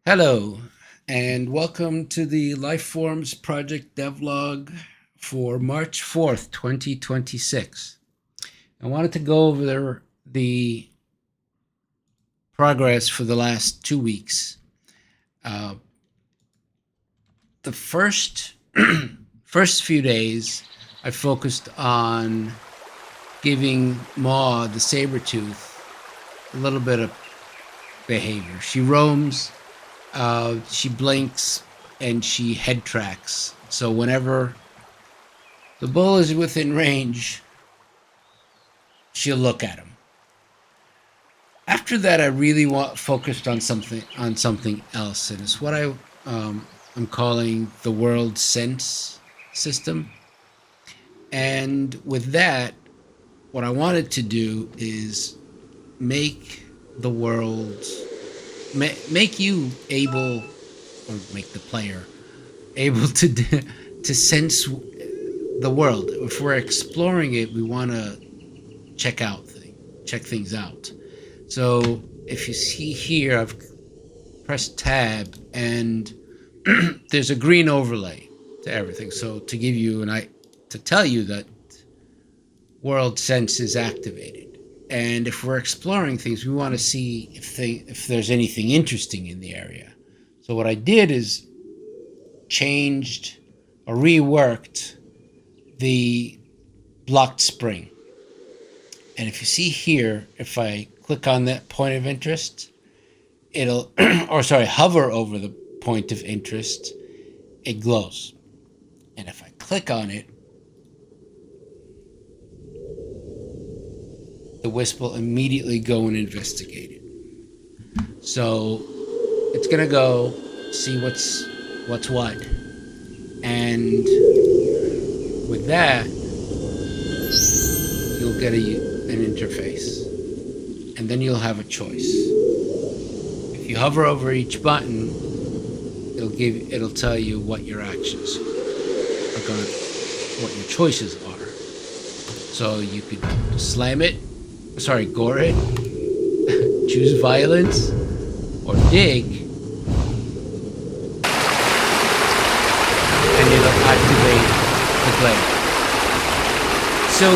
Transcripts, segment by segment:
Hello, and welcome to the Lifeforms Project devlog for March 4th, 2026. I wanted to go over the progress for the last 2 weeks. Uh, the first first few days, I focused on giving Ma, the saber-tooth, a little bit of behavior. She roams, she blinks, and she head tracks. So whenever the bull is within range, she'll look at him. After that, I really focused on something else, and it's what I'm calling the world sense system. And with that, what I wanted to do is make the world make you able, or make the player able to sense the world. If we're exploring it, we want to check things out. So if you see here, I've pressed tab, and there's a green overlay to everything. So to give you to tell you that world sense is activated. And if we're exploring things, we want to see if there's anything interesting in the area. So what I did is changed or reworked the blocked spring. And if you see here, if I click on that point of interest, it'll, hover over the point of interest, it glows. And if I click on it, the wisp will immediately go and investigate it. So it's gonna go see what's what, and with that, you'll get an interface, and then you'll have a choice. If you hover over each button, it'll tell you what your actions are going, what your choices are. So you could gore it, choose violence, or dig, and it'll activate the glare. So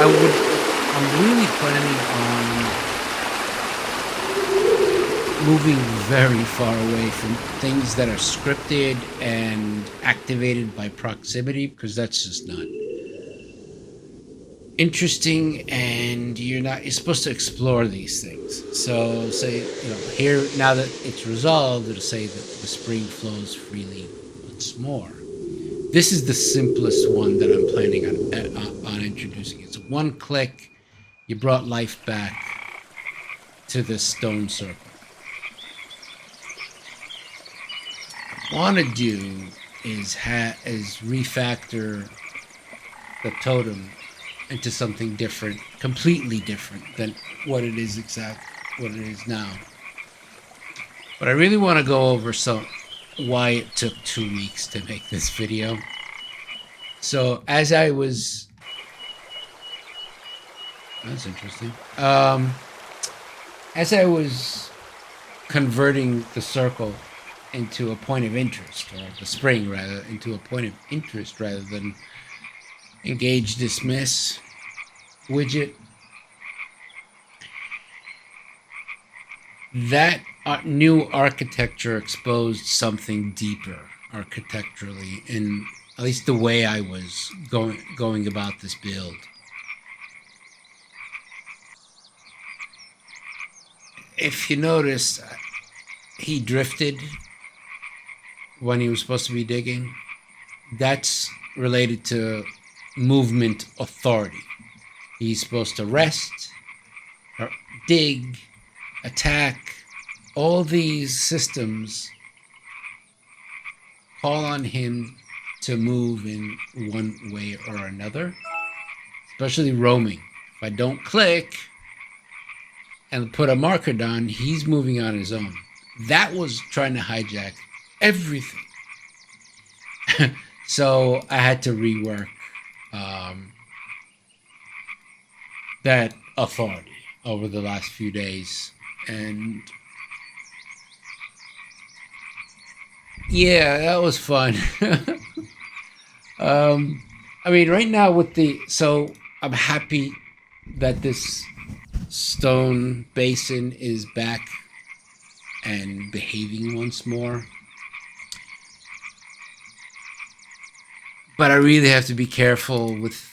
I'm really planning on moving very far away from things that are scripted and activated by proximity, because that's just not interesting, and you're supposed to explore these things. So say, here, now that it's resolved, it'll say that the spring flows freely once more. This is the simplest one that I'm planning on introducing. It's one click, you brought life back to this stone circle. What I want to do is refactor the totem into something different, completely different than what it is now. But I really want to go over why it took 2 weeks to make this video. So that's interesting. As I was converting the circle into a point of interest, or the spring rather, into a point of interest rather than engage dismiss widget, that new architecture exposed something deeper architecturally, in at least the way I was going about this build. If you notice, he drifted when he was supposed to be digging. That's related to movement authority. He's supposed to rest, or dig, attack. All these systems call on him to move in one way or another, especially roaming. If I don't click and put a marker down, he's moving on his own. That was trying to hijack everything. So I had to rework that authority over the last few days, and Yeah, that was fun. um, I mean, right now with the so I'm happy that this stone basin is back and behaving once more. But I really have to be careful with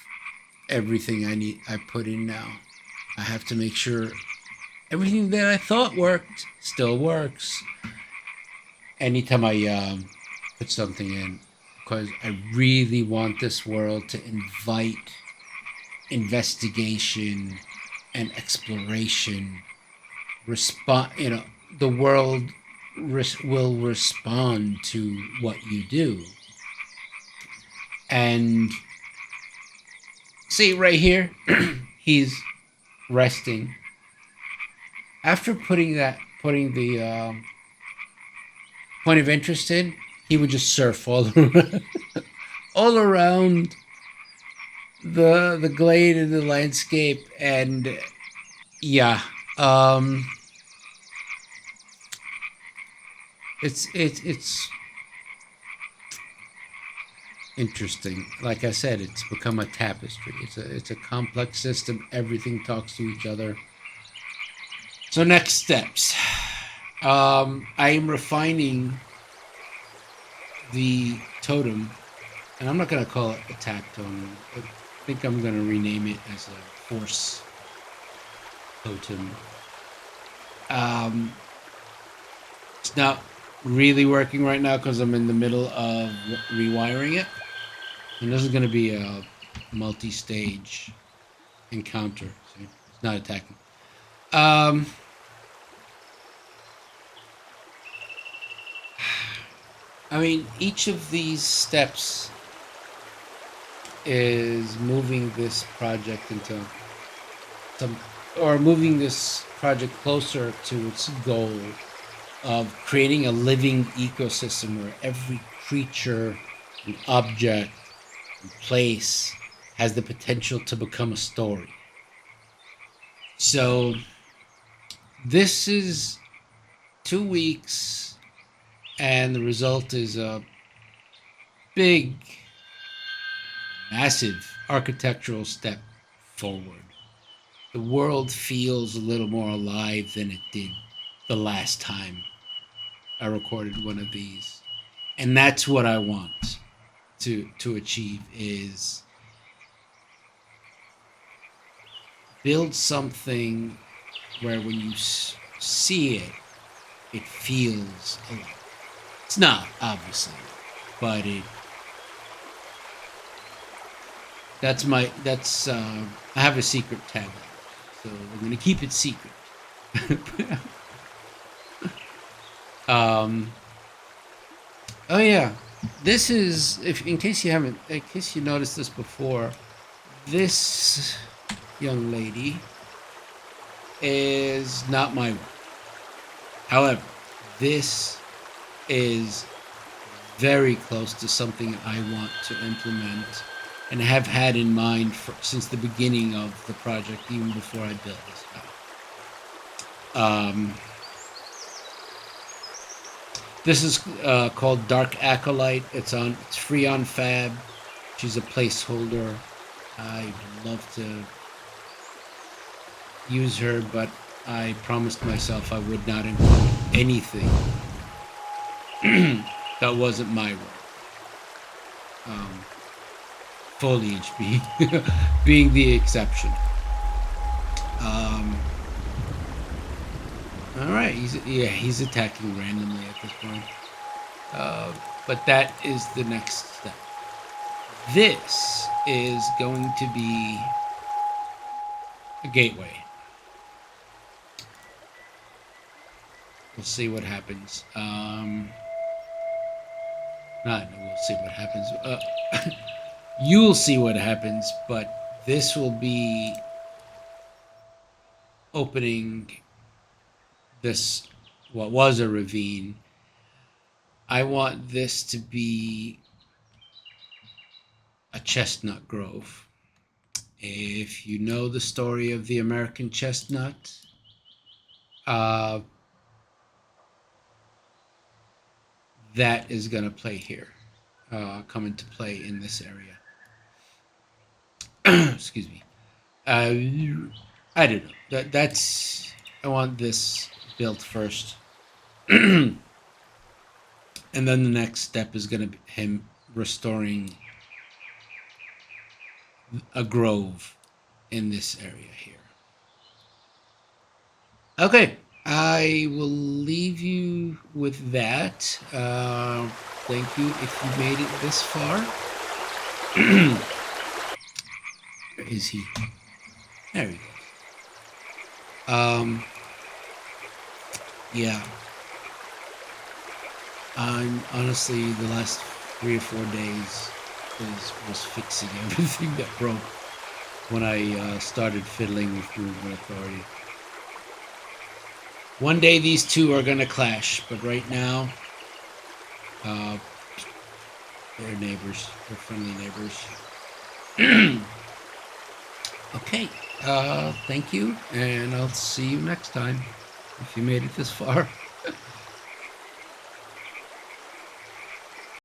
everything I put in now. I have to make sure everything that I thought worked still works. Anytime I put something in, because I really want this world to invite investigation and exploration. Respond, the world will respond to what you do. And see right here, he's resting. After putting the point of interest in, he would just surf all around, all around the glade and the landscape, and yeah, um, it's interesting. Like I said, it's become a tapestry. It's a complex system. Everything talks to each other. So next steps. I am refining the totem, and I'm not gonna call it attack totem. I think I'm gonna rename it as a force totem. Um, it's not really working right now because I'm in the middle of rewiring it, and this is gonna be a multi-stage encounter. So it's not attacking. Um, I mean, each of these steps is moving this project into some, or moving this project closer to its goal of creating a living ecosystem where every creature and object and place has the potential to become a story. So this is 2 weeks, and the result is a big, massive architectural step forward. The world feels a little more alive than it did the last time I recorded one of these. And that's what I want to achieve is build something where when you see it, it feels alive. It's not obviously, but it that's I have a secret tagline, so we're gonna keep it secret. um, oh yeah, this is if in case you haven't, in case you noticed this before, this young lady is not my work. However, this is very close to something I want to implement and have had in mind since the beginning of the project, even before I built this guy. This is called Dark Acolyte. It's free on Fab. She's a placeholder. I'd love to use her, but I promised myself I would not include anything that wasn't my work. Um, Foliage being the exception. Um, all right, he's attacking randomly at this point. But that is the next step. This is going to be a gateway. We'll see what happens. Not we'll see what happens. You'll see what happens, but this will be opening this what was a ravine. I want this to be a chestnut grove. If you know the story of the American chestnut, uh, that is going to play here, come into play in this area. Excuse me. I don't know. That's I want this built first, and then the next step is going to be him restoring a grove in this area here. Okay, I will leave you with that. Thank you if you made it this far. Where is he? There he goes. Yeah. I'm honestly the last 3 or 4 days was fixing everything that broke when I started fiddling with movement authority. One day these two are gonna clash, but right now, they're neighbors. They're friendly neighbors. Okay. Thank you, and I'll see you next time if you made it this far.